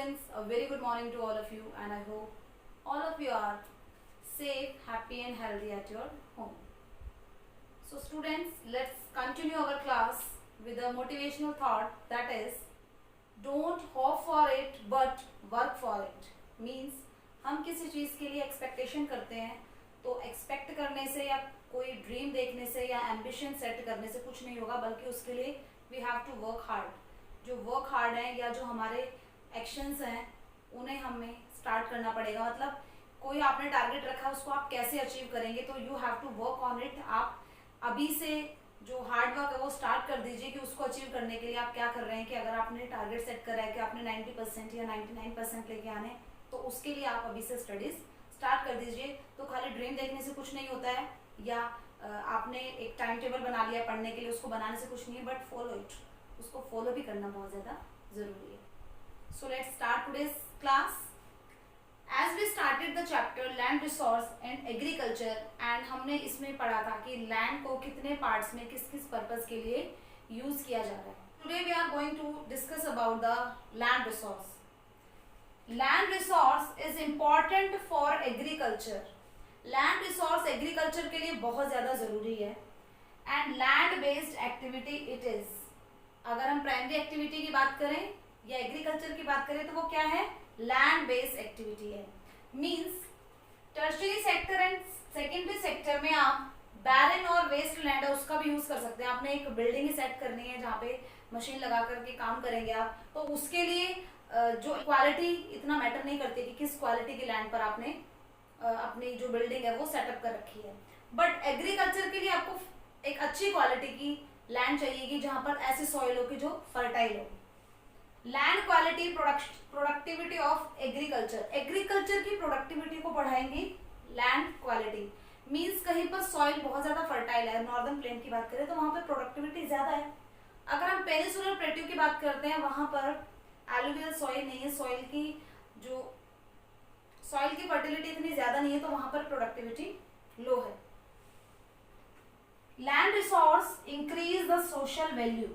students, a very good morning to all of you, and I hope all of you are safe, happy and healthy at your home. So students, let's continue our class with a motivational thought, that is, don't hope for it but work for it. Means हम किसी चीज़ के लिए expectation करते हैं तो expect करने से या कोई ड्रीम देखने से या एम्बिशन सेट करने से कुछ नहीं होगा, बल्कि उसके लिए we have to work hard. जो वर्क हार्ड है या जो हमारे एक्शंस हैं उन्हें हमें स्टार्ट करना पड़ेगा। मतलब कोई आपने टारगेट रखा है उसको आप कैसे अचीव करेंगे, तो you have to work on it. आप अभी से जो हार्ड वर्क है वो स्टार्ट कर दीजिए कि उसको अचीव करने के लिए आप क्या कर रहे हैं। कि अगर आपने टारगेट सेट करा है कि आपने 90% या 99% लेके आने, तो उसके लिए आप अभी से स्टडीज स्टार्ट कर दीजिए। तो खाली ड्रीम देखने से कुछ नहीं होता है, या आपने एक टाइम टेबल बना लिया पढ़ने के लिए, उसको बनाने से कुछ नहीं है, बट फॉलो इट, उसको फॉलो भी करना बहुत ज़्यादा ज़रूरी है। So let's start today's class. As we started the chapter land resource and agriculture, and हमने इसमें पढ़ा था कि लैंड को कितने पार्ट्स में किस किस पर्पज के लिए यूज किया जा रहा है। Today we are going to discuss about the land resource. Land resource is important for agriculture. Land resource agriculture के लिए बहुत ज़्यादा ज़रूरी है। And land based activity it is. अगर हम प्राइमरी एक्टिविटी की बात करें या एग्रीकल्चर की बात करें तो वो क्या है, लैंड बेस्ड एक्टिविटी है। Means tertiary sector and secondary sector में आप बैरन और वेस्ट लैंड है उसका भी यूज कर सकते हैं। आपने एक बिल्डिंग ही सेट करनी है जहाँ पे मशीन लगा करके काम करेंगे आप, तो उसके लिए जो क्वालिटी इतना मैटर नहीं करती कि किस क्वालिटी की लैंड पर आपने अपनी जो बिल्डिंग है वो सेटअप कर रखी है। बट एग्रीकल्चर के लिए आपको एक अच्छी क्वालिटी की लैंड चाहिएगी जहाँ पर ऐसी सॉइल हो कि जो फर्टाइल हो। Land quality productivity of agriculture. Agriculture की प्रोडक्टिविटी को बढ़ाएंगी लैंड क्वालिटी। मींस कहीं पर सॉइल बहुत ज्यादा फर्टाइल है, नॉर्दर्न प्लेन की बात करें तो वहां पर प्रोडक्टिविटी ज्यादा है। अगर हम पेनिसुलर प्लेट्यू की बात करते हैं वहां पर एलुवियल सॉइल नहीं है, सॉइल की फर्टिलिटी इतनी ज्यादा नहीं है, तो वहां पर प्रोडक्टिविटी लो है। Land resource increase the social value.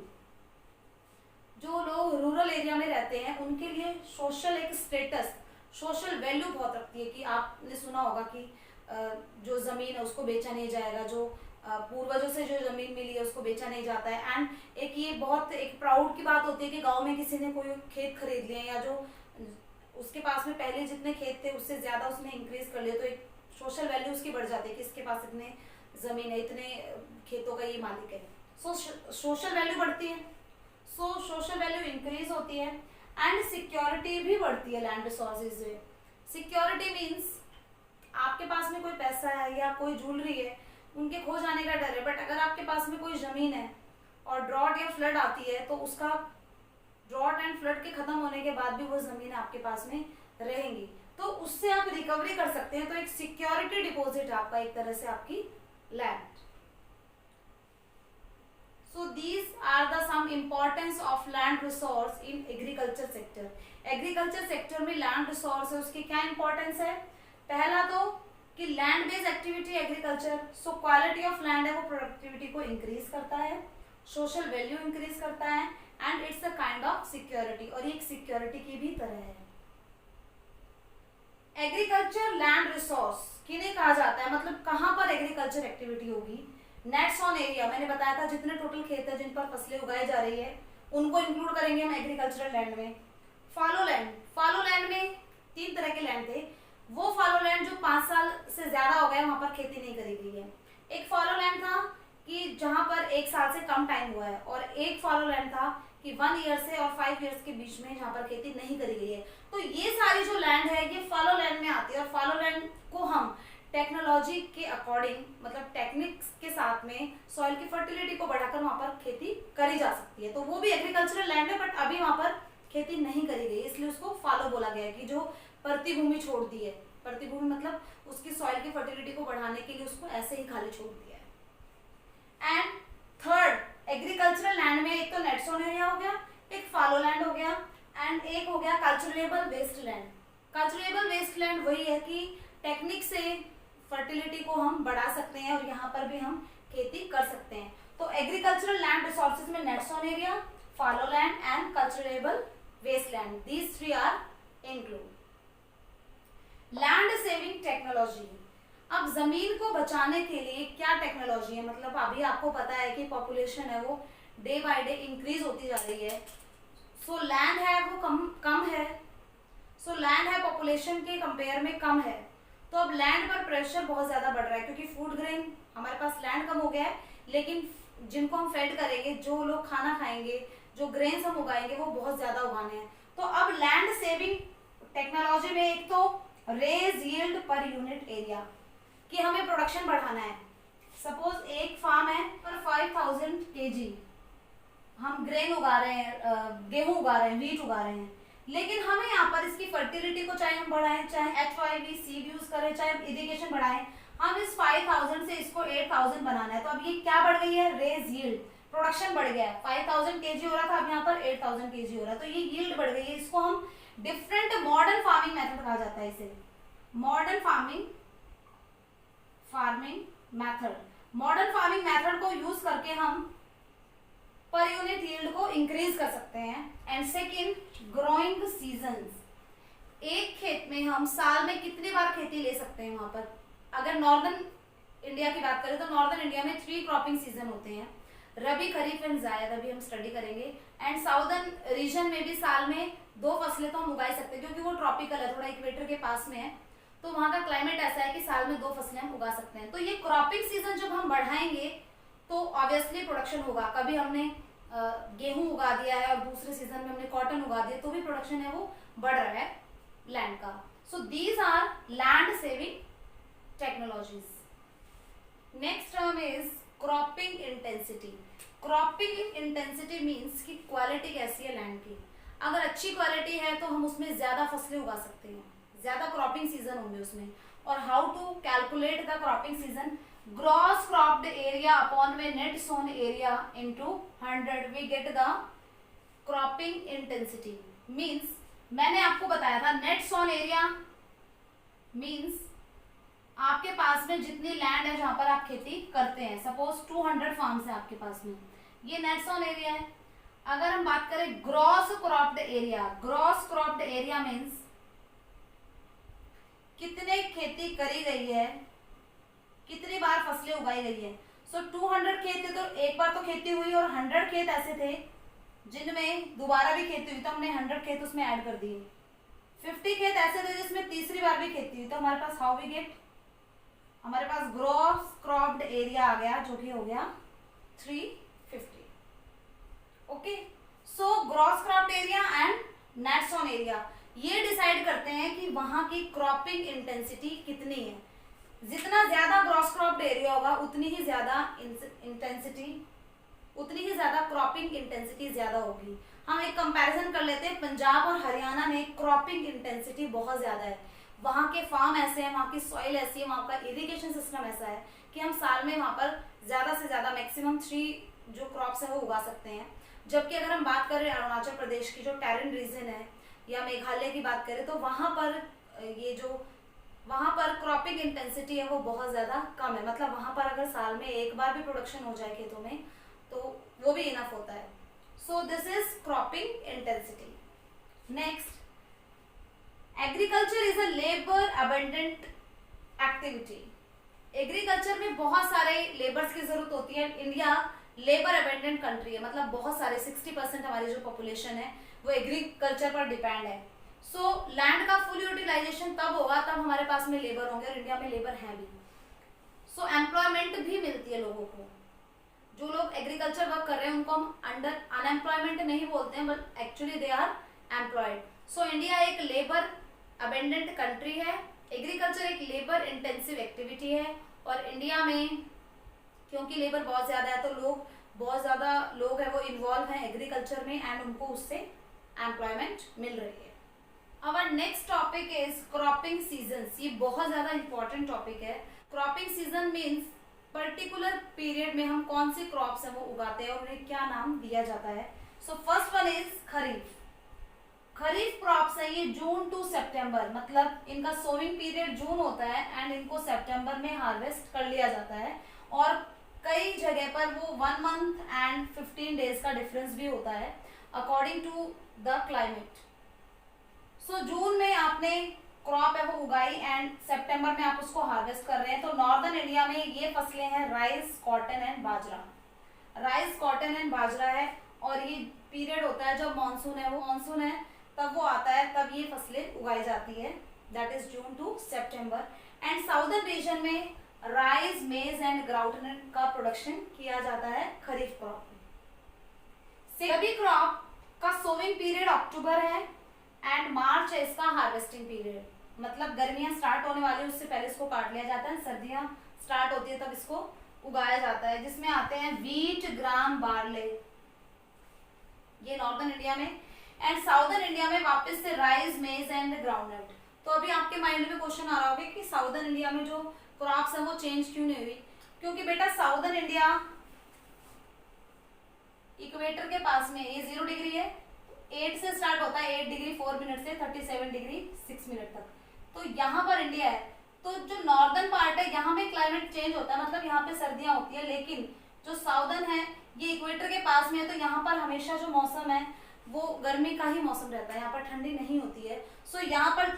जो लोग रूरल एरिया में रहते हैं उनके लिए सोशल एक स्टेटस, सोशल वैल्यू बहुत रखती है। कि आपने सुना होगा कि जो जमीन है उसको बेचा नहीं जाएगा, जो पूर्वजों से जो जमीन मिली है उसको बेचा नहीं जाता है। एंड एक ये बहुत एक प्राउड की बात होती है कि गांव में किसी ने कोई खेत खरीद लिया या जो उसके पास में पहले जितने खेत थे उससे ज्यादा उसने इंक्रीज कर लिया, तो एक सोशल वैल्यू उसकी बढ़ जाती है कि इसके पास इतने जमीन है, इतने खेतों का ये मालिक है। सो सोशल वैल्यू बढ़ती है, सो सोशल वैल्यू इंक्रीज होती है। एंड सिक्योरिटी भी बढ़ती है लैंड रिसोर्सेज में। सिक्योरिटी मीन्स आपके पास में कोई पैसा है या कोई ज्वेलरी है, उनके खो जाने का डर है, बट अगर आपके पास में कोई जमीन है और ड्रॉट या फ्लड आती है तो उसका ड्रॉट एंड फ्लड के खत्म होने के बाद भी वो जमीन आपके पास में रहेंगी, तो उससे आप रिकवरी कर सकते हैं। तो एक सिक्योरिटी डिपॉजिट आपका एक तरह से आपकी land. So these are the some importance of land resource in agriculture sector. Agriculture sector में लैंड रिसोर्स है उसकी क्या इंपॉर्टेंस है। पहला तो कि land based activity agriculture, so quality of land है वो प्रोडक्टिविटी को इंक्रीज करता है, सोशल वैल्यू इंक्रीज करता है, and it's a kind of security, और ये एक सिक्योरिटी की भी तरह है। एग्रीकल्चर लैंड रिसोर्स किन्हें कहा जाता है, मतलब कहाँ पर एग्रीकल्चर एक्टिविटी होगी। नेट्स ऑन एरिया, मैंने बताया था जितने टोटल खेत है जिन पर फसलें उगाई जा रही है उनको इंक्लूड करेंगे हम एग्रीकल्चरल लैंड में। फॉलो लैंड, फॉलो लैंड में 3 तरह के लैंड थे। वो फॉलो लैंड जो 5 साल से ज्यादा हो गए वहां पर खेती नहीं करी गई है। एक फॉलो लैंड था कि जहां पर 1 साल से कम टाइम हुआ है, और एक फॉलो लैंड था कि 1 ईयर से और 5 ईयर्स के बीच में जहां पर खेती नहीं करी गई है। तो ये सारी जो लैंड है ये फॉलो लैंड में आती है, और फॉलो लैंड को हम टेक्नोलॉजी के अकॉर्डिंग, मतलब टेक्निक्स के साथ में सॉइल की फर्टिलिटी को बढ़ाकर वहां पर खेती करी जा सकती है। तो वो भी एग्रीकल्चरल लैंड है, बट अभी वहां पर खेती नहीं करी गई, इसलिए उसको फॉलो बोला गया है। कि जो प्रतिभूमि छोड़ दी है, प्रतिभूमि मतलब उसकी सॉइल की फर्टिलिटी को बढ़ाने के लिए उसको ऐसे ही खाली छोड़ दिया है। एंड थर्ड, एग्रीकल्चरल लैंड में एक तो नेट्स ऑन एरिया हो गया, एक फॉलो लैंड हो गया, एंड एक हो गया culturable waste land. Culturable waste land वही है कि टेक्निक से फर्टिलिटी को हम बढ़ा सकते हैं और यहाँ पर भी हम खेती कर सकते हैं। तो एग्रीकल्चरल लैंड रिसोर्सेज में net sown area, fallow land and culturable waste land, these 3 are include land saving technology. अब जमीन को बचाने के लिए क्या टेक्नोलॉजी है, मतलब अभी आपको पता है कि पॉपुलेशन है वो डे बाय डे इंक्रीज होती जा रही है। सो लैंड है वो कम है। सो लैंड है पॉपुलेशन के कंपेयर में कम है, तो अब लैंड पर प्रेशर बहुत ज्यादा बढ़ रहा है, क्योंकि फूड ग्रेन हमारे पास लैंड कम हो गया है, लेकिन जिनको हम फेड करेंगे, जो लोग खाना खाएंगे, जो ग्रेन्स हम उगाएंगे वो बहुत ज्यादा उगाने हैं। तो अब लैंड सेविंग टेक्नोलॉजी में एक तो raise yield per unit area, कि हमें प्रोडक्शन बढ़ाना है। सपोज एक फार्म है पर 5000 केजी हम ग्रेन उगा रहे हैं, गेहूं उगा रहे हैं, व्हीट उगा रहे हैं, लेकिन हमें यहाँ पर इसकी फर्टिलिटी को चाहे हम बढ़ाएं, चाहे HYV सीड यूज करें, चाहे इरिगेशन बढ़ाएं, हम इस 5000 से इसको 8000 बनाना है। तो अब ये क्या बढ़ गई है, रेज यील्ड, प्रोडक्शन बढ़ गया है। 5000 केजी हो रहा था, अब यहाँ पर 8000 केजी हो रहा है, तो ये यील्ड बढ़ गई है। इसको हम डिफरेंट मॉडर्न फार्मिंग मेथड कहा जाता है। इसे modern farming method, modern farming method को यूज करके हम पर यूनिट यील्ड को इंक्रीज कर सकते हैं। एंड सेकेंड, ग्रोइंग सीजन्स, एक खेत में हम साल में कितनी बार खेती ले सकते हैं। वहां पर अगर नॉर्दर्न इंडिया की बात करें तो नॉर्दर्न इंडिया में 3 क्रॉपिंग सीजन होते हैं, रबी, खरीफ एंड जायद, अभी हम स्टडी करेंगे। एंड साउदर्न रीजन में भी साल में 2 फसलें तो हम उगा सकते हैं, क्योंकि वो ट्रॉपिकल है, थोड़ा इक्वेटर के पास में है, तो वहां का क्लाइमेट ऐसा है कि साल में 2 फसलें हम उगा सकते हैं। तो ये क्रॉपिंग सीजन जब हम बढ़ाएंगे तो ऑब्वियसली प्रोडक्शन होगा। कभी हमने गेहूं उगा दिया है और दूसरे सीजन में हमने कॉटन उगा दिया, तो भी प्रोडक्शन है वो बढ़ रहा है लैंड का। So these are land saving technologies. Next term is cropping intensity. Cropping intensity means कि क्वालिटी कैसी है लैंड की। अगर अच्छी क्वालिटी है तो हम उसमें ज्यादा फसलें उगा सकते हैं, ज्यादा क्रॉपिंग सीजन होंगे उसमें। और how to calculate the cropping season, gross cropped area upon में net sown area into 100 we get the cropping intensity. Means मैंने आपको बताया था नेट सोन एरिया मींस आपके पास में जितनी लैंड है जहां पर आप खेती करते हैं। सपोज 200 फार्म्स है आपके पास में, ये नेट सोन एरिया है। अगर हम बात करें gross cropped area, gross cropped area means कितने खेती करी गई है, कितनी बार फसलें उगाई गई है। सो 200 खेत थे तो एक बार तो खेती हुई, और 100 खेत ऐसे थे जिनमें दोबारा भी खेती हुई, तो हमने 100 खेत उसमें ऐड कर दिए। 50 खेत ऐसे थे जिसमें तीसरी बार भी खेती हुई, तो हमारे पास हाउ वी गेट, हमारे पास ग्रॉस क्रॉप्ड एरिया आ गया, जो कि हो गया 350। Okay, so gross cropped area and net sown area ये डिसाइड करते हैं कि वहां की क्रॉपिंग इंटेंसिटी कितनी है। जितना ज्यादा ग्रॉस क्रॉप्ड एरिया होगा उतनी ही ज्यादा इंटेंसिटी, उतनी ही ज्यादा क्रॉपिंग इंटेंसिटी ज्यादा होगी। हम एक कंपैरिजन कर लेते हैं, पंजाब और हरियाणा में क्रॉपिंग इंटेंसिटी बहुत ज्यादा है। वहां के फार्म ऐसे हैं, वहां की सॉइल ऐसी है, वहां का इरिगेशन सिस्टम ऐसा है कि हम साल में वहां पर ज्यादा से ज्यादा मैक्सिमम 3 जो क्रॉप्स है वो उगा सकते हैं। जबकि अगर हम बात करें अरुणाचल प्रदेश की जो टेरेन रीजन है या मेघालय की बात करें, तो वहां पर क्रॉपिंग इंटेंसिटी है वो बहुत ज्यादा कम है। मतलब वहां पर अगर साल में एक बार भी प्रोडक्शन हो जाए खेतों में तो वो भी इनफ होता है। So this is cropping intensity. Next, agriculture is a labour abundant activity. Agriculture में बहुत सारे लेबर्स की जरूरत होती है। इंडिया लेबर अबंडेंट कंट्री है, मतलब बहुत सारे 60% हमारी जो पॉपुलेशन है वो एग्रीकल्चर पर डिपेंड है। सो लैंड का फुल यूटिलाइजेशन तब होगा तब हमारे पास में लेबर होंगे, और इंडिया में लेबर है भी। सो एम्प्लॉयमेंट भी मिलती है लोगों को। जो लोग एग्रीकल्चर वर्क कर रहे हैं उनको हम अंडर अनएम्प्लॉयमेंट नहीं बोलते हैं, but actually they are employed. So India एक लेबर अबेंडेंट कंट्री है। एग्रीकल्चर एक लेबर इंटेंसिव एक्टिविटी है, और इंडिया में क्योंकि लेबर बहुत ज्यादा है तो बहुत ज्यादा लोग है वो इन्वॉल्व हैं एग्रीकल्चर में, एंड उनको उससे एम्प्लॉयमेंट मिल रही है। Our next topic is cropping seasons. ये बहुत ज्यादा इंपॉर्टेंट टॉपिक है। Cropping season means particular period में हम कौन सी क्रॉप्स है वो उगाते हैं और उन्हें क्या नाम दिया जाता है। So first one is kharif. Kharif crops है ये जून टू सितंबर, मतलब इनका सोविंग पीरियड जून होता है एंड इनको सितंबर में हार्वेस्ट कर लिया जाता है। और कई जगह पर वो 1 मंथ एंड 15 डेज का डिफरेंस भी होता है अकॉर्डिंग टू द क्लाइमेट। सो जून में आपने क्रॉप है वो उगाई एंड सितंबर में आप उसको हार्वेस्ट कर रहे हैं। तो नॉर्दर्न इंडिया में ये फसलें हैं rice, cotton and bajra. Rice, cotton and bajra है और ये पीरियड होता है जब मानसून है, वो मानसून है तब वो आता है, तब ये फसलें उगाई जाती है, that is June to September. And southern region में राइस, मेज एंड ग्राउटनट का प्रोडक्शन किया जाता है खरीफ क्रॉप में। रबी क्रॉप का सोविंग पीरियड अक्टूबर है एंड मार्च है इसका हार्वेस्टिंग पीरियड। मतलब गर्मियां स्टार्ट होने वाली उससे पहले इसको काट लिया जाता है, सर्दियां स्टार्ट होती है तब इसको उगाया जाता है, जिसमें आते हैं वीट, ग्राम, बार्ले, ये नॉर्दर्न इंडिया में। एंड साउदर्न इंडिया में वापस से राइस, मेज एंड ग्राउंडनट। तो अभी आपके माइंड में क्वेश्चन आ रहा होगा कि साउदर्न इंडिया में जो क्रॉप्स है वो चेंज क्यों नहीं हुई? क्योंकि बेटा साउदर्न इंडिया इक्वेटर के पास में, ये 0 डिग्री है, 8 से स्टार्ट होता है, 8 डिग्री 4 मिनट से 37 डिग्री 6 मिनट तक। तो यहाँ पर इंडिया है, तो जो नॉर्दर्न पार्ट है यहाँ में क्लाइमेट चेंज होता है, मतलब यहाँ पे सर्दियां होती है, लेकिन जो साउदर्न है ये इक्वेटर के पास में है, तो यहाँ पर हमेशा जो मौसम है वो गर्मी का ही मौसम रहता है, यहाँ पर ठंडी नहीं होती है। सो यहाँ पर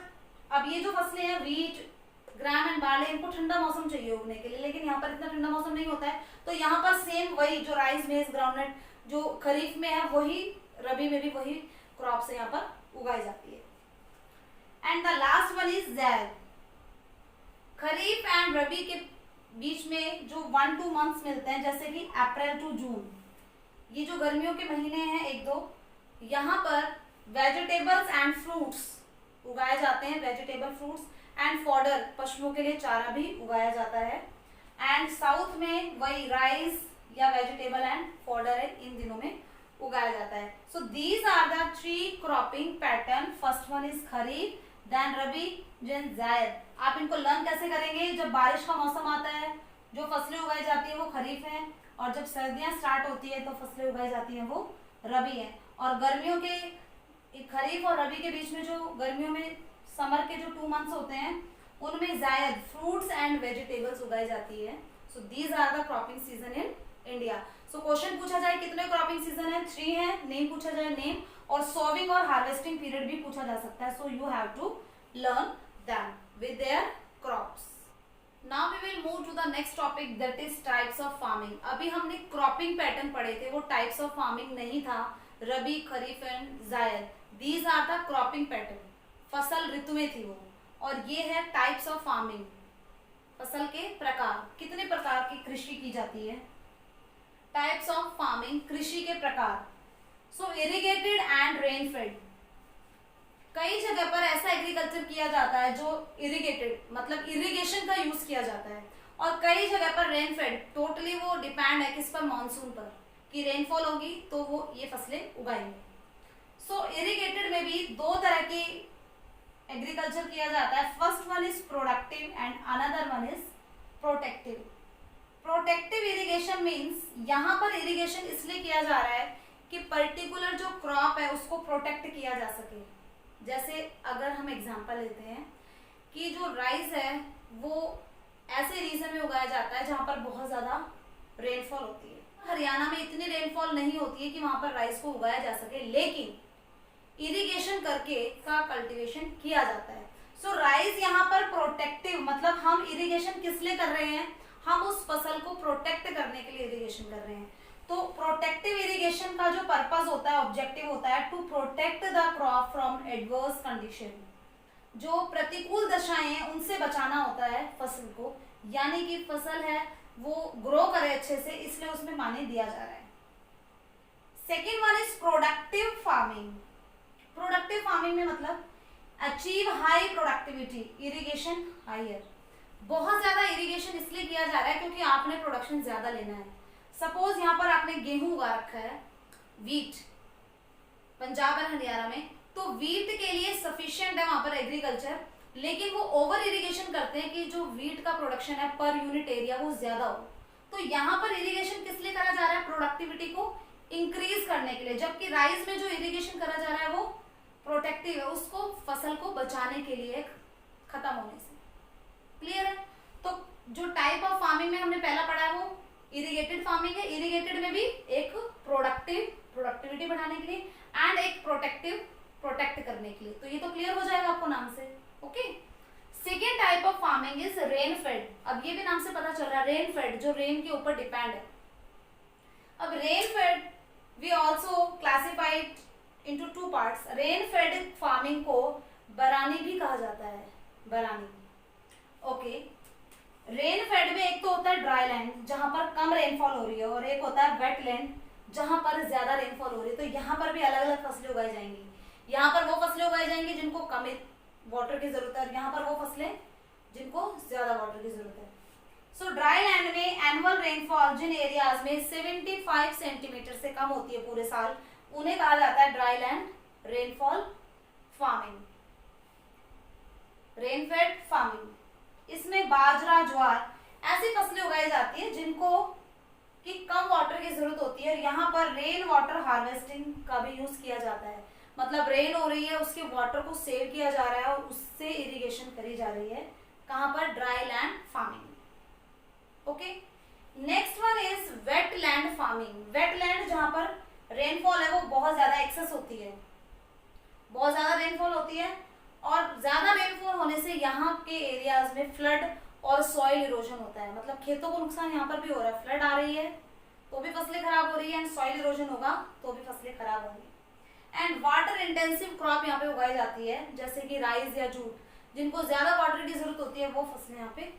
अब ये जो फसलें हैं वीट, ग्राम एंड बार्ले, इनको ठंडा मौसम चाहिए उगने के लिए, लेकिन यहाँ पर इतना ठंडा मौसम नहीं होता है। तो यहाँ पर सेम वही जो राइस, मेज, ग्राउंडनट जो खरीफ में है वही रबी में भी वही क्रॉप से यहाँ पर उगाई जाती है। And the last one is zaid. Kharif and rabi के बीच में जो 1-2 मंथ्स मिलते हैं, जैसे कि अप्रैल टू जून, ये जो गर्मियों के महीने हैं 1-2, यहाँ पर वेजिटेबल्स एंड फ्रूट्स उगाए जाते हैं, वेजिटेबल फ्रूट्स एंड फॉडर, पशुओं के लिए चारा भी उगाया जाता है। एंड साउथ में वही राइस या वेजिटेबल एंड फॉडर है, इन दिनों में उगाया जाता है। So these are the 3 cropping pattern. First one is kharif, then rabi, then zaid. आप इनको लर्न कैसे करेंगे? जब बारिश का मौसम आता है जो फसलें उगाई जाती है वो खरीफ है, और जब सर्दियां स्टार्ट होती है तो फसलें उगाई जाती हैं वो रबी है। और गर्मियों के खरीफ और रबी के बीच में जो गर्मियों में समर के जो 2 मंथ्स होते हैं उनमें ज़ैद, फ्रूट्स एंड वेजिटेबल्स उगाई जाती है। So these are the cropping season in India. So question पूछा जाए कितने क्रॉपिंग सीजन है? 3 है। नेम पूछा जाए नेम, और सोविंग और हार्वेस्टिंग पीरियड भी पूछा जा सकता है। So you have to learn them with their crops. Now we will move to the next topic, that is types of farming. अभी हमने क्रॉपिंग पैटर्न पढ़े थे, वो टाइप्स ऑफ फार्मिंग नहीं था। Rabi, kharif and zaid, these are the cropping pattern, फसल ऋतुएं थी वो। और ये है टाइप्स ऑफ फार्मिंग, फसल के प्रकार, कितने प्रकार की कृषि की जाती है। टाइप्स ऑफ फार्मिंग, कृषि के प्रकार। सो इरिगेटेड एंड रेनफेड, कई जगह पर ऐसा एग्रीकल्चर किया जाता है जो इरिगेटेड, मतलब इरिगेशन का यूज किया जाता है, और कई जगह पर रेनफेड, टोटली वो डिपेंड है किस पर, मानसून पर, कि रेनफॉल होगी तो वो ये फसलें उगाएंगे। सो इरिगेटेड में भी 2 तरह की एग्रीकल्चर किया जाता है। First one is productive and another one is protective. Protective irrigation means यहाँ पर इरिगेशन इसलिए किया जा रहा है कि पर्टिकुलर जो क्रॉप है उसको प्रोटेक्ट किया जा सके। जैसे अगर हम एग्जांपल लेते हैं कि जो राइस है वो ऐसे रीजन में उगाया जाता है जहाँ पर बहुत ज़्यादा रेनफॉल होती है। हरियाणा में इतनी रेनफॉल नहीं होती है कि वहाँ पर राइस को उगाया जा सके, लेकिन इरिगेशन करके का कल्टीवेशन किया जाता है। सो राइस यहाँ पर प्रोटेक्टिव, मतलब हम इरिगेशन किस लिए कर रहे हैं? हम उस फसल को प्रोटेक्ट करने के लिए इरिगेशन कर रहे हैं। तो प्रोटेक्टिव इरिगेशन का जो पर्पस होता है, ऑब्जेक्टिव होता है to protect the crop from adverse condition, जो प्रतिकूल दशाएं हैं उनसे बचाना होता है फसल को, यानी कि फसल है वो ग्रो करे अच्छे से, इसलिए उसमें पानी दिया जा रहा है। Second one is productive farming. Productive farming में मतलब achieve high productivity, irrigation higher. बहुत ज्यादा इरिगेशन इसलिए किया जा रहा है क्योंकि आपने प्रोडक्शन ज्यादा लेना है। सपोज यहाँ पर आपने गेहूं उगा रखा है, वीट, पंजाब और हरियाणा में, तो वीट के लिए सफिशिएंट है वहां पर एग्रीकल्चर, लेकिन वो ओवर इरिगेशन करते हैं कि जो वीट का प्रोडक्शन है पर यूनिट एरिया वो ज्यादा हो। तो यहाँ पर इरिगेशन किस लिए करा जा रहा है? प्रोडक्टिविटी को इंक्रीज करने के लिए। जबकि राइस में जो इरिगेशन करा जा रहा है वो प्रोटेक्टिव है, उसको फसल को बचाने के लिए खत्म होने से। क्लियर है? तो जो टाइप ऑफ फार्मिंग में हमने पहला पढ़ा है वो इरिगेटेड फार्मिंग है। इरिगेटेड में भी एक प्रोडक्टिविटी बढ़ाने के लिए, एंड एक प्रोटेक्टिव प्रोटेक्ट करने के लिए। तो ये तो क्लियर हो जाएगा आपको नाम से। Okay, second type of farming is rain fade. अब ये भी नाम से पता चल रहा है, रेन फेड जो रेन के ऊपर डिपेंड है। अब rain fed we also classified into two parts. Rain fed farming को बरानी भी कहा जाता है, बरानी। ओके, रेन फेड में एक तो होता है ड्राई लैंड जहां पर कम रेनफॉल हो रही है, और एक होता है वेट लैंड जहां पर ज्यादा रेनफॉल हो रही है। तो यहाँ पर भी अलग अलग फसलें उगाई जाएंगी। यहाँ पर वो फसलें उगाई जाएंगी जिनको कम वाटर की जरूरत है, और यहाँ पर वो फसलें जिनको ज्यादा वाटर की जरूरत है। सो ड्राई लैंड में एनुअल रेनफॉल जिन एरियाज में 75 सेंटीमीटर से कम होती है पूरे साल, उन्हें कहा जाता है dry land rainfall farming, rainfed farming. इसमें बाजरा, ज्वार ऐसी फसलें उगाई जाती है जिनको कि कम वाटर की जरूरत होती है, और यहाँ पर रेन वाटर हार्वेस्टिंग का भी यूज किया जाता है। मतलब रेन हो रही है, उसके वाटर को सेव किया जा रहा है और उससे इरिगेशन करी जा रही है। कहाँ पर? Dry land farming. Okay, next one is wet land farming. Wet land जहां पर रेनफॉल है वो बहुत ज्यादा एक्सेस होती है, बहुत ज्यादा रेनफॉल होती है, और ज्यादा रेनफॉल होने से यहाँ के एरियाज में फ्लड और सॉइल इरोजन होता है। मतलब खेतों को नुकसान यहाँ पर भी हो रहा है, फ्लड आ रही है तो भी फसलें खराब हो रही है, एंड सॉइल इरोजन होगा तो भी फसलें खराब होंगी। एंड वाटर इंटेंसिव क्रॉप यहाँ पे उगाई जाती है, जैसे कि राइस या जूट, जिनको ज्यादा वाटर की जरूरत होती है वो फसलें यहाँ पे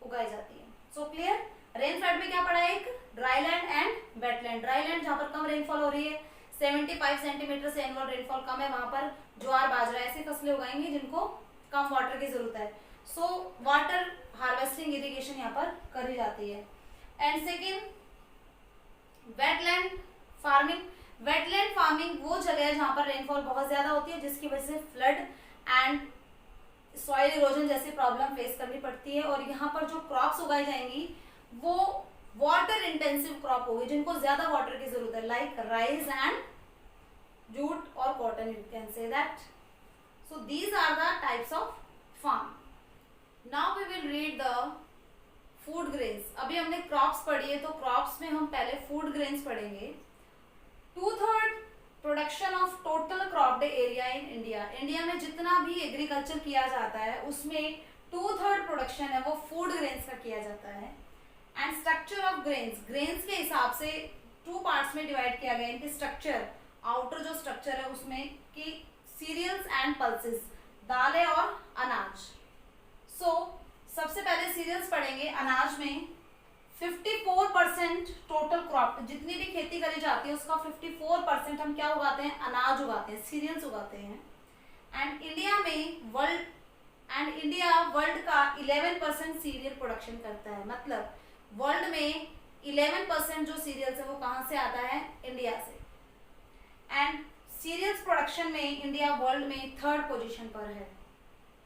उगाई जाती है। So clear? रेन फेड में क्या पड़ा है? एक dry land and wet land. Dry land जहाँ पर कम रेनफॉल हो रही है, 75 सेंटीमीटर से एनुअल रेनफॉल कम है, वहां पर ज्वार, बाजरा ऐसी फसलें उगाएंगी जिनको कम वाटर की जरूरत है। सो वाटर हार्वेस्टिंग इरिगेशन यहाँ पर करी जाती है। And second, wetland farming. Wetland farming वो जगह है जहां पर रेनफॉल बहुत ज्यादा होती है, जिसकी वजह से फ्लड एंड सॉइल इरोजन जैसी प्रॉब्लम फेस करनी पड़ती है, और यहाँ पर जो क्रॉप्स उगाई जाएंगी वो वाटर इंटेंसिव क्रॉप होगी, जिनको ज्यादा वाटर की जरूरत है, लाइक राइस एंड जूट और cotton, you can say that. So these are the types of farm. Now we will read the food grains. अभी हमने क्रॉप्स पढ़ी है, तो क्रॉप्स में हम पहले फूड ग्रेन्स पढ़ेंगे। 2/3 production of total cropped area in India. India में जितना भी एग्रीकल्चर किया जाता है उसमें 2/3 प्रोडक्शन है वो फूड ग्रेन्स का किया जाता है। And structure of grains, grains के हिसाब से 2 पार्ट्स में डिवाइड किया गया है। इनके स्ट्रक्चर, आउटर जो स्ट्रक्चर है उसमें कि सीरियल्स एंड पल्सेस, दालें और अनाज। सबसे पहले सीरियल्स पढ़ेंगे। अनाज में 54% टोटल क्रॉप, जितनी भी खेती करी जाती है उसका 54% हम क्या उगाते हैं? अनाज उगाते हैं, सीरियल्स उगाते हैं। एंड इंडिया वर्ल्ड का 11% सीरियल प्रोडक्शन करता है। मतलब वर्ल्ड में 11% जो सीरियल्स है वो कहाँ से आता है? इंडिया से। एंड सीरियल्स प्रोडक्शन में इंडिया वर्ल्ड में 3rd पोजीशन पर है,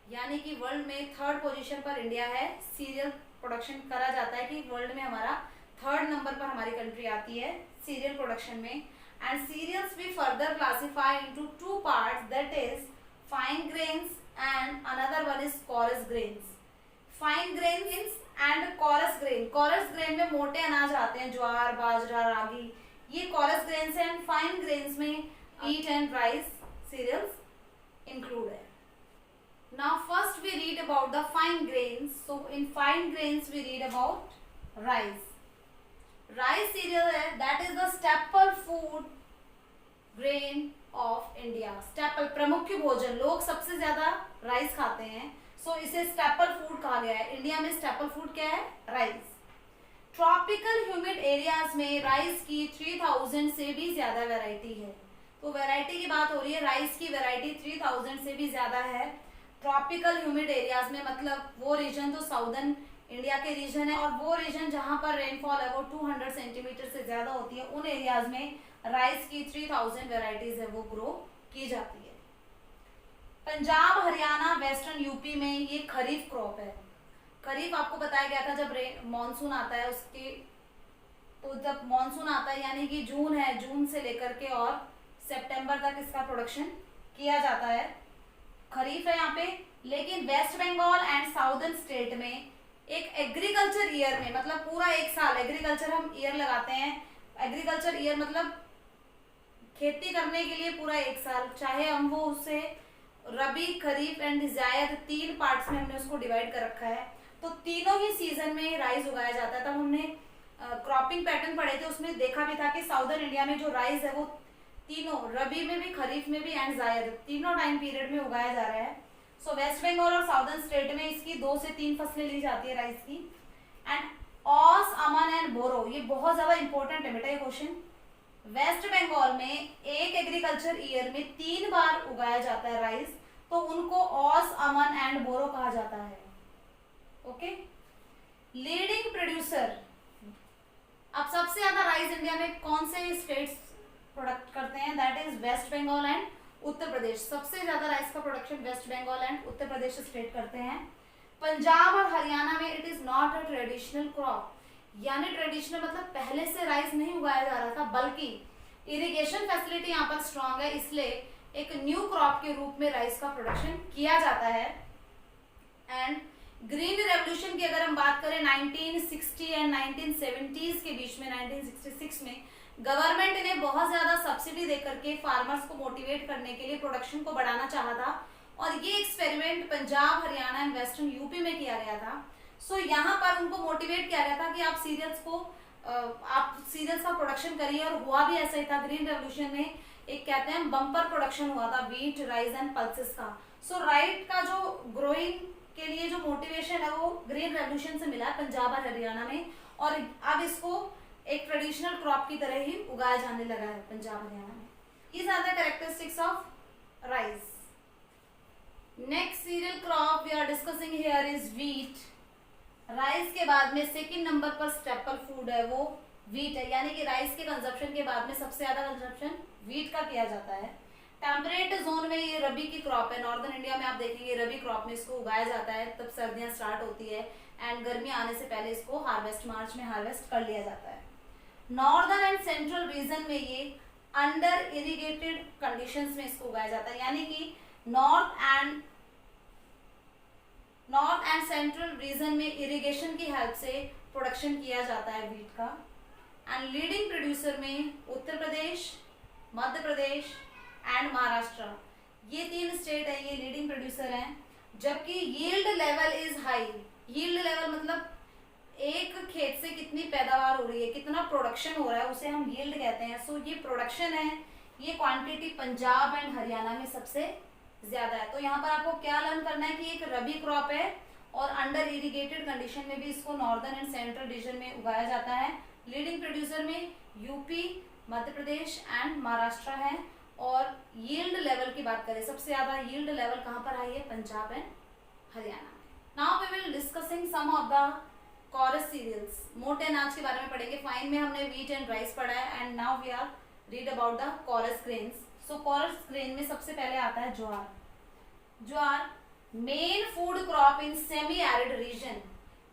यानी कि वर्ल्ड में 3rd पोजीशन पर इंडिया है। सीरियल प्रोडक्शन करा जाता है कि वर्ल्ड में हमारा 3rd नंबर पर हमारी कंट्री आती है सीरियल प्रोडक्शन में। And cereals we further classify into 2 parts, that is fine grains and another one is coarse grains. Fine grains and coarse grain. Coarse grain में मोटे अनाज आते हैं, ज्वार, बाजरा, रागी, ये कोरस ग्रेन्स हैं। एंड फाइन ग्रेन्स में wheat and rice cereals include है। Now first we read about the fine grains. So in fine grains we read about rice. Rice cereal है, that is the staple food grain of India. Staple, प्रमुख भोजन, लोग सबसे ज्यादा rice खाते हैं, सो इसे स्टेपल फूड कहा गया है। इंडिया में स्टेपल फूड क्या है? राइस। ट्रॉपिकल ह्यूमिड एरियाज में राइस की 3000 से भी ज्यादा वैरायटी है। तो वैरायटी की बात हो रही है, राइस की वैरायटी 3000 से भी ज्यादा है ट्रॉपिकल ह्यूमिड एरियाज में। मतलब वो रीजन जो साउदर्न इंडिया के रीजन है, और वो रीजन जहां पर रेनफॉल है वो 200 सेंटीमीटर से ज्यादा होती है, उन एरियाज में राइस की 3000 वेराइटीज है वो ग्रो की जाती है। पंजाब, हरियाणा, वेस्टर्न यूपी में ये खरीफ क्रॉप है। खरीफ आपको बताया गया था जब मानसून आता है उसके, तो जब मानसून आता है यानी कि जून है, जून से लेकर के और सितंबर तक इसका प्रोडक्शन किया जाता है। खरीफ है यहाँ पे। लेकिन West Bengal and southern state में एक एग्रीकल्चर ईयर में, मतलब पूरा एक साल, एग्रीकल्चर हम ईयर लगाते हैं, एग्रीकल्चर ईयर मतलब खेती करने के लिए पूरा एक साल, चाहे हम वो उसे रबी, खरीफ एंड जायद 3 पार्ट्स में हमने उसको डिवाइड कर रखा है। तो तीनों ही सीजन में राइस उगाया जाता है। तब हमने क्रॉपिंग पैटर्न पढ़े थे, उसमें देखा भी था कि साउदर्न इंडिया में जो राइस है वो तीनों, रबी में भी, खरीफ में भी एंड जायद, तीनों टाइम पीरियड में उगाया जा रहा है। सो वेस्ट बंगाल और साउदर्न स्टेट में इसकी 2 से 3 फसलें ली जाती है राइस की। एंड ऑस, अमन एंड बोरो, ये बहुत ज्यादा इंपॉर्टेंट है बेटा ये क्वेश्चन। वेस्ट बंगाल में एक एग्रीकल्चर ईयर में 3 बार उगाया जाता है राइस, तो उनको ऑस, अमन एंड बोरो कहा जाता है। ओके, लीडिंग प्रोड्यूसर, अब सबसे ज्यादा राइस इंडिया में कौन से स्टेट्स प्रोडक्ट करते हैं? That is West Bengal and Uttar Pradesh. सबसे ज्यादा राइस का production West Bengal and Uttar Pradesh state करते हैं। पंजाब और हरियाणा में it is not a traditional crop, यानी ट्रेडिशनल मतलब पहले से राइस नहीं उगाया जा रहा था, बल्कि इरिगेशन फैसिलिटी यहाँ पर स्ट्रांग है, इसलिए एक न्यू क्रॉप के रूप में राइस का प्रोडक्शन किया जाता है। एंड ग्रीन रेवोल्यूशन की अगर हम बात करें 1960 एंड 1970s के बीच में, 1966 में गवर्नमेंट ने बहुत ज्यादा सब्सिडी देकर के फार्मर्स को मोटिवेट करने के लिए प्रोडक्शन को बढ़ाना चाहा था, और ये experiment Punjab, Haryana and western UP में किया गया था। सो यहाँ पर उनको मोटिवेट किया गया था कि आप सीरियल्स का प्रोडक्शन करिए, और हुआ भी ऐसा ही था। ग्रीन रेवोल्यूशन में एक कहते हैं बम्पर प्रोडक्शन हुआ था व्हीट, राइस एंड पल्सेस का। सो राइट का जो ग्रोइंग के लिए जो मोटिवेशन है वो ग्रीन रेवोल्यूशन से मिला है पंजाब और हरियाणा में, और अब इसको एक ट्रेडिशनल क्रॉप की तरह ही उगाया जाने लगा है पंजाब हरियाणा में। These are the characteristics of rice. Next cereal crop we are discussing here is wheat. Rice के बाद में सेकंड नंबर पर स्टेपल फूड है वो व्हीट है, यानी कि राइस के कंजप्शन के बाद में सबसे ज्यादा कंजप्शन व्हीट का किया जाता है। टेम्परेट जोन में ये रबी की क्रॉप है। नॉर्दर्न इंडिया में आप देखेंगे रबी क्रॉप में इसको उगाया जाता है, तब सर्दियां स्टार्ट होती है एंड गर्मियां आने से पहले इसको हार्वेस्ट, मार्च में हार्वेस्ट कर लिया जाता है। नॉर्दर्न एंड सेंट्रल रीजन में ये अंडर इरिगेटेड कंडीशंस में इसको उगाया जाता है, यानी कि नॉर्थ एंड सेंट्रल रीजन में इरिगेशन की हेल्प से प्रोडक्शन किया जाता है व्हीट का। एंड लीडिंग प्रोड्यूसर में उत्तर प्रदेश, मध्य प्रदेश एंड महाराष्ट्र, ये 3 स्टेट है, ये लीडिंग प्रोड्यूसर हैं। जबकि yield level is high. Yield level मतलब एक खेत से कितनी पैदावार हो रही है, कितना प्रोडक्शन हो रहा है, उसे हम यील्ड कहते हैं। सो ये प्रोडक्शन है, ये क्वांटिटी पंजाब एंड हरियाणा में सबसे ज्यादा है। तो यहाँ पर आपको क्या लर्न करना है कि एक रबी क्रॉप है और अंडर इरिगेटेड कंडीशन में भी इसको नॉर्दर्न एंड सेंट्रल रीजन में उगाया जाता है। लीडिंग प्रोड्यूसर में यूपी, मध्य प्रदेश एंड महाराष्ट्र है। और यील्ड लेवल की बात करें, सबसे ज्यादा यील्ड लेवल कहाँ पर आई है? पंजाब एंड हरियाणा में। Now we will discussing some of the coarse cereals. मोटे अनाज के बारे में पढ़ेंगे। फाइन में हमने व्हीट एंड राइस पढ़ा है and now we are read about the coarse grains. So coarse grain में सबसे पहले आता है jowar. Jowar main food crop in semi arid region,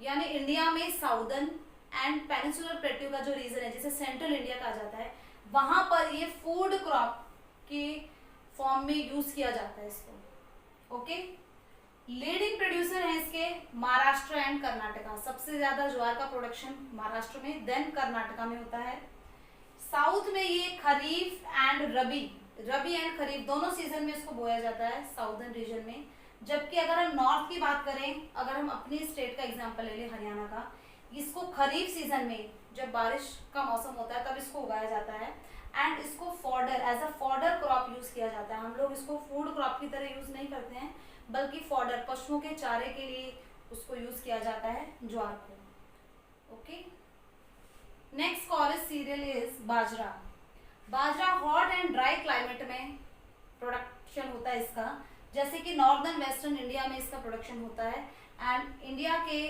यानी इंडिया में साउदर्न एंड पेनिनसुलर प्लेट्यू का जो रीजन है जिसे सेंट्रल इंडिया कहा जाता है, वहां पर ये फूड क्रॉप के फॉर्म में यूज किया जाता है इसको। ओके, लीडिंग प्रोड्यूसर है इसके महाराष्ट्र एंड कर्नाटका। सबसे ज्यादा ज्वार का प्रोडक्शन महाराष्ट्र में, देन कर्नाटका में होता है। साउथ में ये खरीफ एंड रबी एंड खरीफ दोनों सीजन में इसको बोया जाता है साउदर्न रीजन में। जबकि अगर हम नॉर्थ की बात करें, अगर हम अपनी स्टेट का एग्जांपल ले लें हरियाणा का, इसको खरीफ सीजन में जब बारिश का मौसम होता है तब इसको उगाया जाता है एंड इसको fodder, as a fodder crop use किया जाता है। हम लोग इसको फूड क्रॉप की तरह यूज नहीं करते हैं, बल्कि फॉडर, पशुओं के चारे के लिए उसको यूज किया जाता है ज्वार को। Okay, next chorus serial is bajra. Bajra hot and dry climate में प्रोडक्शन होता है इसका, जैसे कि नॉर्दर्न वेस्टर्न इंडिया में इसका प्रोडक्शन होता है। एंड इंडिया के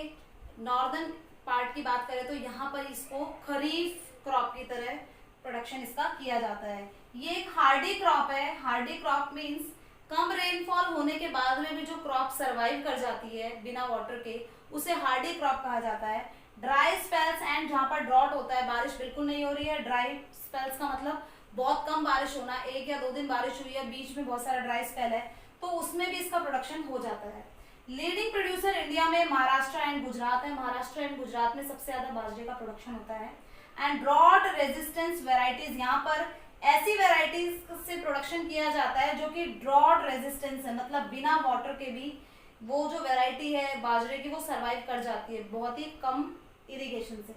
नॉर्दर्न पार्ट की बात करें तो यहाँ पर इसको खरीफ क्रॉप की तरह प्रोडक्शन इसका किया जाता है। ये एक हार्डी क्रॉप है। हार्डी क्रॉप मीन्स कम रेनफॉल होने के बाद में भी जो क्रॉप सरवाइव कर जाती है बिना वाटर के, उसे हार्डी क्रॉप कहा जाता है। ड्राई स्पेल्स एंड जहाँ पर ड्रॉट होता है, बारिश बिल्कुल नहीं हो रही है, ड्राई स्पेल्स का मतलब बहुत कम बारिश होना, 1 या 2 दिन बारिश हुई है, बीच में बहुत सारा ड्राई स्पेल है, तो उसमें भी इसका प्रोडक्शन हो जाता है। लीडिंग प्रोड्यूसर इंडिया में महाराष्ट्र एंड गुजरात है। महाराष्ट्र एंड गुजरात में सबसे ज्यादा बाजरे का प्रोडक्शन होता है। एंड ड्रॉट रेजिस्टेंस वेराइटीज, यहाँ पर ऐसी वेराइटीज से प्रोडक्शन किया जाता है जो कि ड्रॉट रेजिस्टेंस है, मतलब बिना वाटर के भी वो जो वेराइटी है बाजरे की वो सरवाइव कर जाती है बहुत ही कम इरिगेशन से।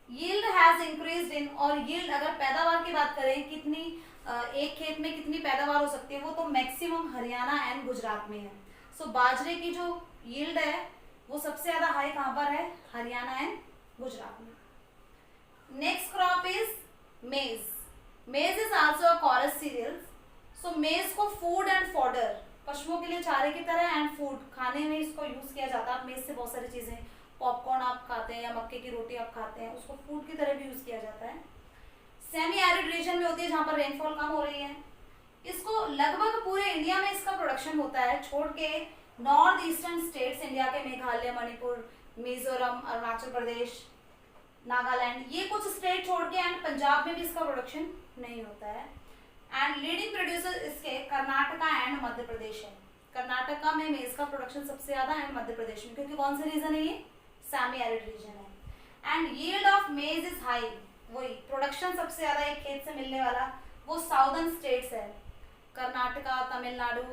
यील्ड हैज इंक्रीज्ड इन, और यील्ड अगर पैदावार की बात करें कितनी एक खेत में कितनी पैदावार हो सकती है, वो तो मैक्सिमम हरियाणा एंड गुजरात में है। सो बाजरे की जो यील्ड है वो सबसे ज्यादा हाई कहाँ पर है, हरियाणा एंड गुजरात में। Next crop is maize. Maize is also a coarse cereal. So maize को फूड एंड फॉडर, पशुओं के लिए चारे की तरह एंड फूड, खाने में इसको यूज किया जाता है। मेज से बहुत सारी चीजें, पॉपकॉर्न आप खाते हैं या मक्के की रोटी आप खाते हैं, उसको फूड की तरह भी यूज किया जाता है। सेमी एरिड रीजन में होती है जहाँ पर रेनफॉल कम हो रही है। इसको लगभग पूरे इंडिया में इसका प्रोडक्शन होता है, छोड़ के नॉर्थ ईस्टर्न स्टेट्स इंडिया के मेघालय, मणिपुर, मिजोरम, अरुणाचल प्रदेश, नागालैंड, ये कुछ स्टेट छोड़ के, एंड पंजाब में भी इसका प्रोडक्शन नहीं होता है। एंड लीडिंग प्रोड्यूसर इसके कर्नाटका एंड मध्य प्रदेश है। कर्नाटका में मेज का प्रोडक्शन सबसे ज्यादा एंड मध्य प्रदेश में, क्योंकि कौन सा रीजन है ये, सेमी एरिड रीजन है। एंड यील्ड ऑफ मेज इज हाई, वही प्रोडक्शन सबसे ज्यादा एक खेत से मिलने वाला वो साउदर्न स्टेट्स है, कर्नाटका, तमिलनाडु,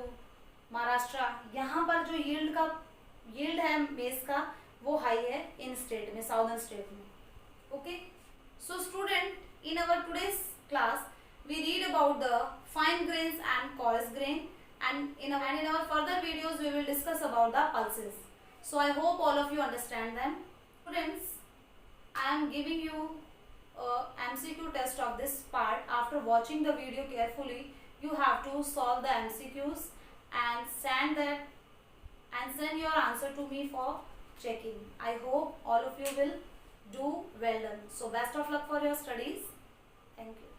महाराष्ट्र, यहाँ पर जो यील्ड है मेज का वो हाई है इन स्टेट में, साउदर्न स्टेट में। Okay, so student, in our today's class we read about the fine grains and coarse grain, and in our further videos we will discuss about the pulses. So I hope all of you understand them. Students, I am giving you a MCQ test of this part. After watching the video carefully, you have to solve the MCQs and send your answer to me for checking. I hope all of you will do well done. So best of luck for your studies. Thank you.